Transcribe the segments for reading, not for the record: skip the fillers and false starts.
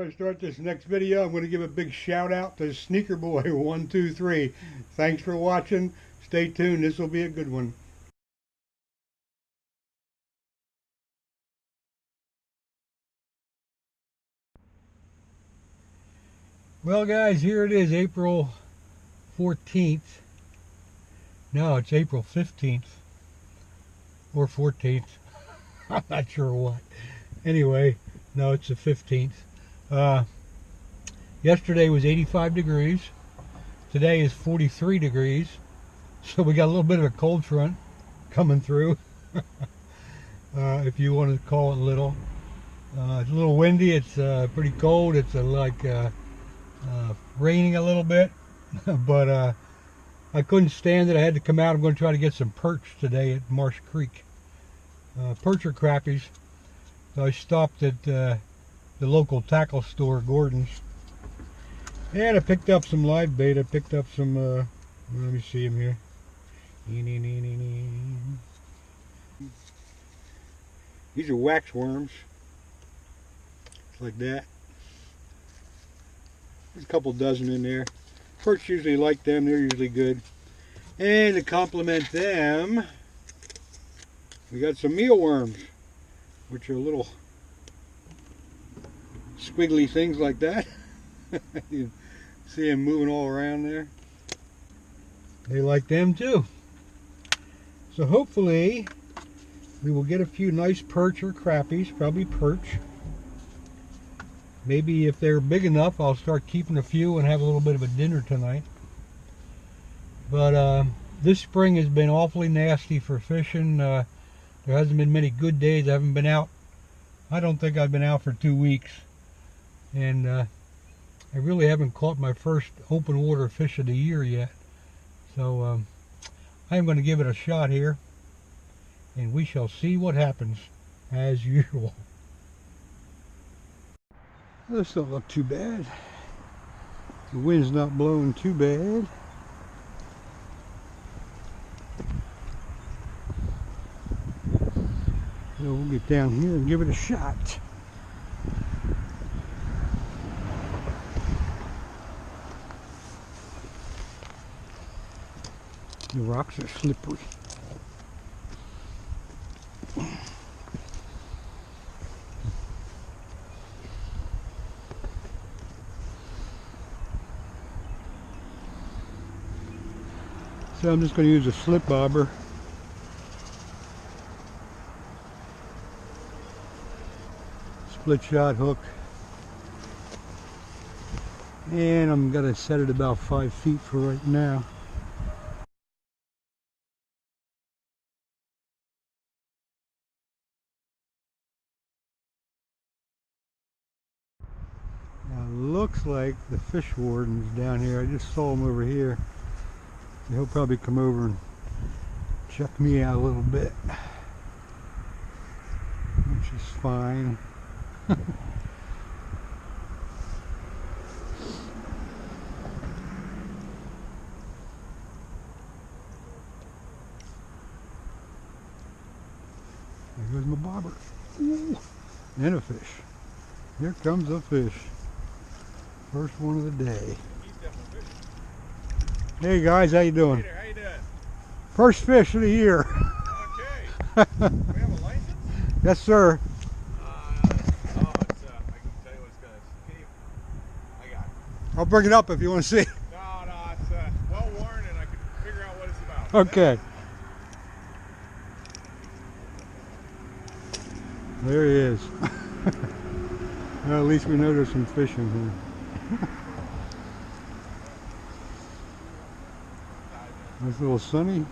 to start this next video, I'm going to give a big shout out to Sneaker Boy 123. Thanks for watching. Stay tuned. This will be a good one. Well guys, here it is, April 14th. No, it's April 15th or 14th. I'm not sure what. Anyway, no, it's the 15th. Yesterday was 85 degrees. Today is 43 degrees. So we got a little bit of a cold front coming through. If you want to call it little. It's a little windy. It's pretty cold. It's raining a little bit. But I couldn't stand it. I had to come out. I'm going to try to get some perch today at Marsh Creek. Perch are crappies. So I stopped at the local tackle store, Gordon's. And I picked up some live bait. I picked up some, let me see them here. These are wax worms. It's like that. There's a couple dozen in there. Perch usually like them. They're usually good. And to complement them, we got some mealworms, which are little squiggly things like that. You see them moving all around there. They like them too. So hopefully we will get a few nice perch or crappies, probably perch. Maybe if they're big enough, I'll start keeping a few and have a little bit of a dinner tonight. But this spring has been awfully nasty for fishing. There hasn't been many good days. I haven't been out. I don't think I've been out for 2 weeks. And I really haven't caught my first open water fish of the year yet. So I'm going to give it a shot here. And we shall see what happens as usual. This don't look too bad. The wind's not blowing too bad. So we'll get down here and give it a shot. The rocks are slippery. So I'm just going to use a slip bobber. Split shot hook. And I'm going to set it about 5 feet for right now. Now it looks like the fish warden's down here. I just saw him over here. He'll probably come over and check me out a little bit, which is fine. There goes my bobber. Ooh, and a fish. Here comes a fish. First one of the day. Hey guys, how you doing? Peter, how you doing? First fish of the year. Okay. We have a license? Yes, sir. I can tell you what it's gonna. I got it. I'll bring it up if you want to see. No, it's well worn, and I can figure out what it's about. Okay. There he is. Well, at least we know there's some fish in here. Nice little sunny.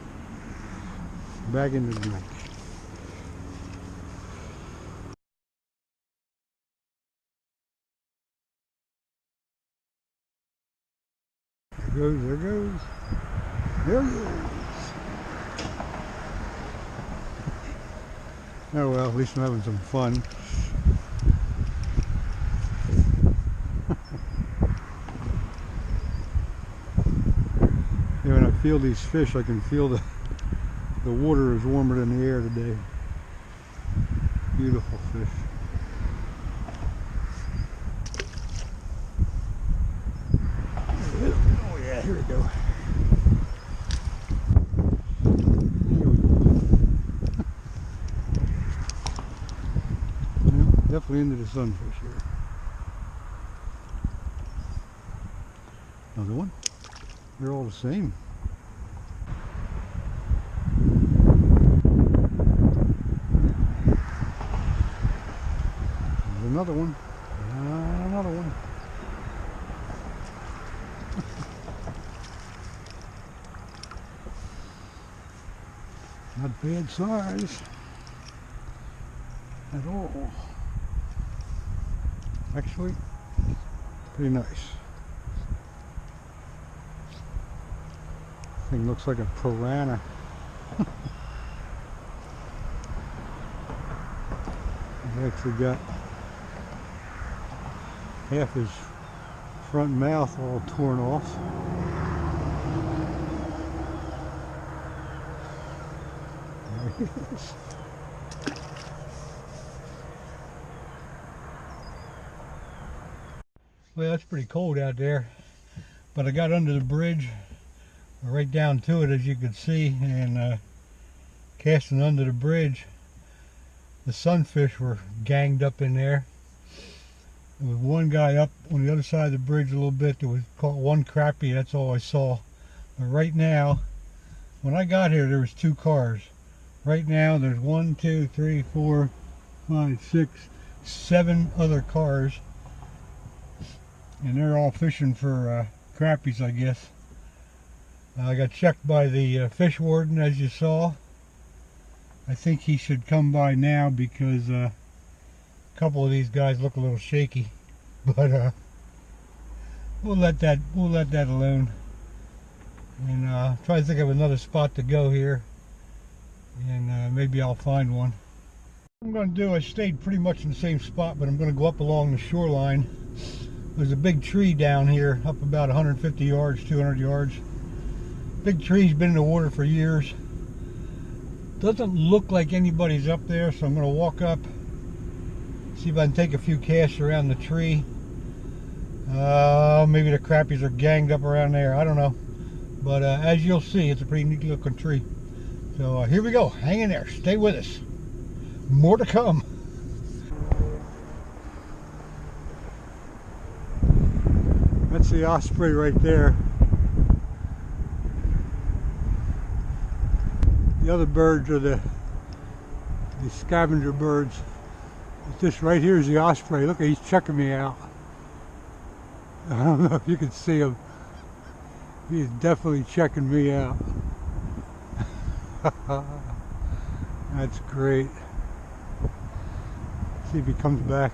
Back in the drink. There goes, there goes. There he is. Oh well, at least I'm having some fun. When I feel these fish, I can feel the water is warmer than the air today. Beautiful fish. Here we go. There we go. Well, definitely into the sunfish here. Another one. They're all the same. There's another one. Another one. Not bad size at all. Actually, pretty nice. Thing looks like a piranha. He actually got half his front mouth all torn off. There he is. Well, it's pretty cold out there, but I got under the bridge, right down to it as you can see, and casting under the bridge, the sunfish were ganged up in there. There was one guy up on the other side of the bridge a little bit that was caught one crappie. That's all I saw. But right now, when I got here, there was 2 cars. Right now, there's 1, 2, 3, 4, 5, 6, 7 other cars, and they're all fishing for crappies, I guess. I got checked by the fish warden, as you saw. I think he should come by now because a couple of these guys look a little shaky. But we'll let that alone, and try to think of another spot to go here, and maybe I'll find one. What I'm going to do, I stayed pretty much in the same spot, but I'm going to go up along the shoreline. There's a big tree down here, up about 150 yards, 200 yards. Big tree's been in the water for years. Doesn't look like anybody's up there, so I'm going to walk up, see if I can take a few casts around the tree. Maybe the crappies are ganged up around there, I don't know. But as you'll see, it's a pretty neat looking tree. So here we go, hang in there, stay with us. More to come. That's the Osprey right there. The other birds are the scavenger birds. This right here is the Osprey. Look, he's checking me out. I don't know if you can see him. He's definitely checking me out. That's great. See if he comes back.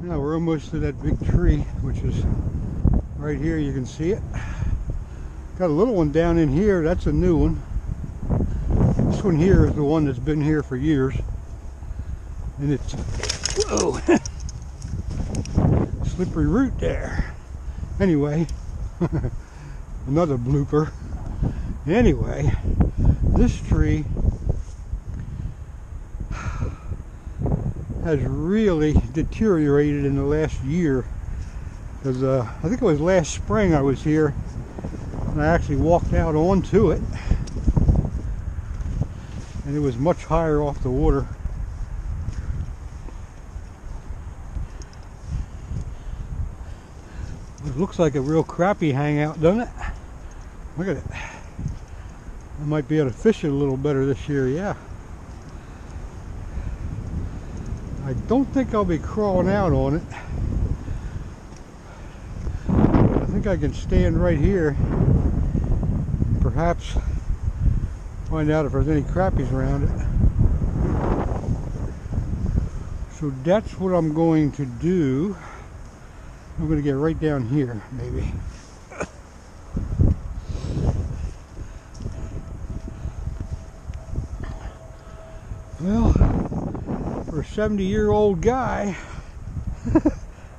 Now we're almost to that big tree, which is right here. You can see it. Got a little one down in here. That's a new one. This one here is the one that's been here for years. And it's, whoa, slippery root there. Anyway, another blooper. Anyway, this tree has really deteriorated in the last year. Because I think it was last spring I was here, and I actually walked out onto it, and it was much higher off the water. It looks like a real crappie hangout, doesn't it? Look at it. I might be able to fish it a little better this year, yeah. I don't think I'll be crawling out on it. I think I can stand right here and perhaps find out if there's any crappies around it. So that's what I'm going to do. I'm going to get right down here, maybe. Well, for a 70-year-old guy,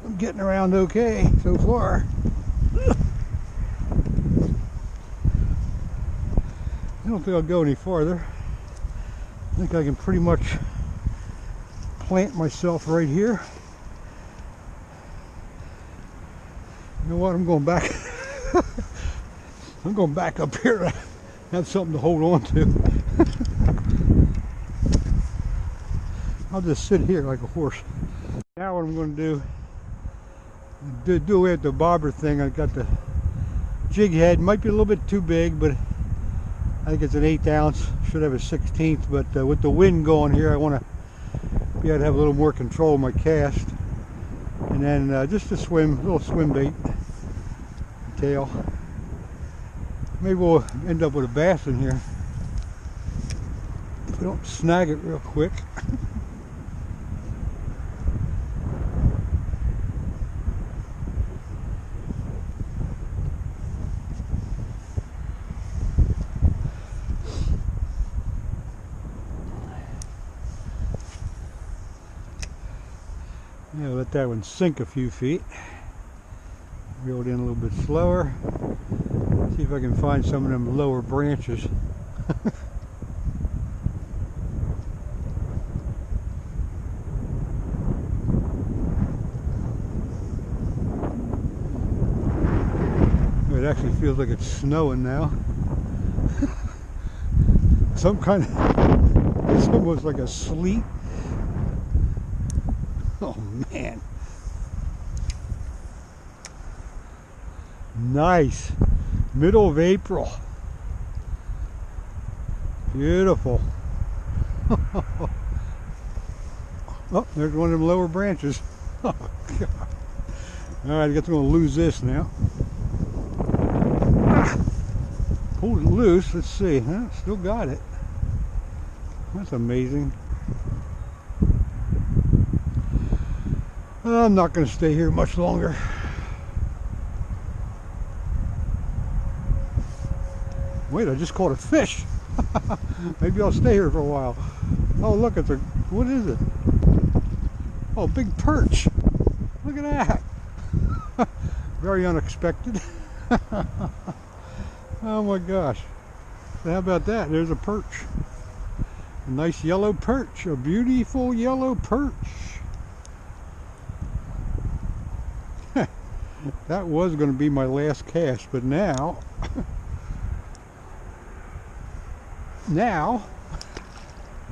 I'm getting around okay so far. I don't think I'll go any farther. I think I can pretty much plant myself right here. You know what? I'm going back. I'm going back up here to have something to hold on to. I'll just sit here like a horse. Now what I'm going to do away with the bobber thing. I got the jig head. Might be a little bit too big, but I think it's an 1/8 ounce. Should have a 1/16. But with the wind going here, I want to be able to have a little more control of my cast. And then just a little swim bait tail. Maybe we'll end up with a bass in here if we don't snag it real quick. Yeah, let that one sink a few feet. Reel it in a little bit slower. See if I can find some of them lower branches. It actually feels like it's snowing now. Some kind of, it's almost like a sleet. Oh man. Nice. Middle of April. Beautiful. Oh, there's one of them lower branches. Oh, God. Alright, I guess I'm going to lose this now. Pulled it loose. Let's see. Huh? Still got it. That's amazing. I'm not going to stay here much longer. Wait, I just caught a fish. Maybe I'll stay here for a while. Oh, look at the, what is it? Oh, big perch. Look at that. Very unexpected. Oh my gosh. So how about that? There's a perch. A nice yellow perch. A beautiful yellow perch. That was going to be my last cast, but now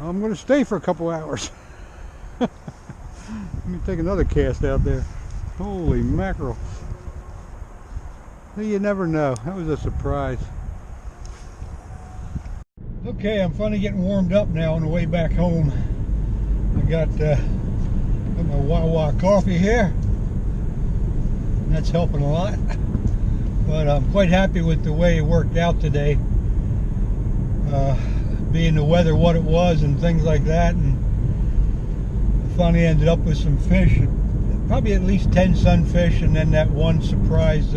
I'm going to stay for a couple hours. Let me take another cast out there. Holy mackerel. You never know. That was a surprise. Okay, I'm finally getting warmed up now on the way back home. I got my Wawa coffee here. That's helping a lot. But I'm quite happy with the way it worked out today. Being the weather what it was and things like that, and I finally ended up with some fish, probably at least 10 sunfish, and then that one surprise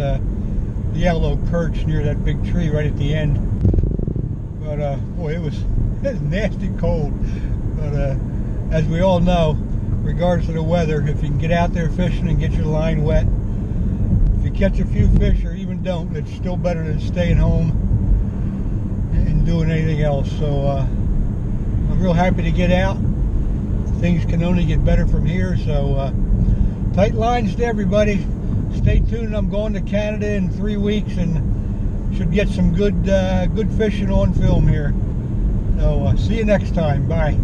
yellow perch near that big tree right at the end. But boy, it was nasty cold. But as we all know, regardless of the weather, if you can get out there fishing and get your line wet, if you catch a few fish or even don't, it's still better than staying home and doing anything else. So I'm real happy to get out. Things can only get better from here. So tight lines to everybody. Stay tuned. I'm going to Canada in 3 weeks and should get some good fishing on film here. So see you next time. Bye.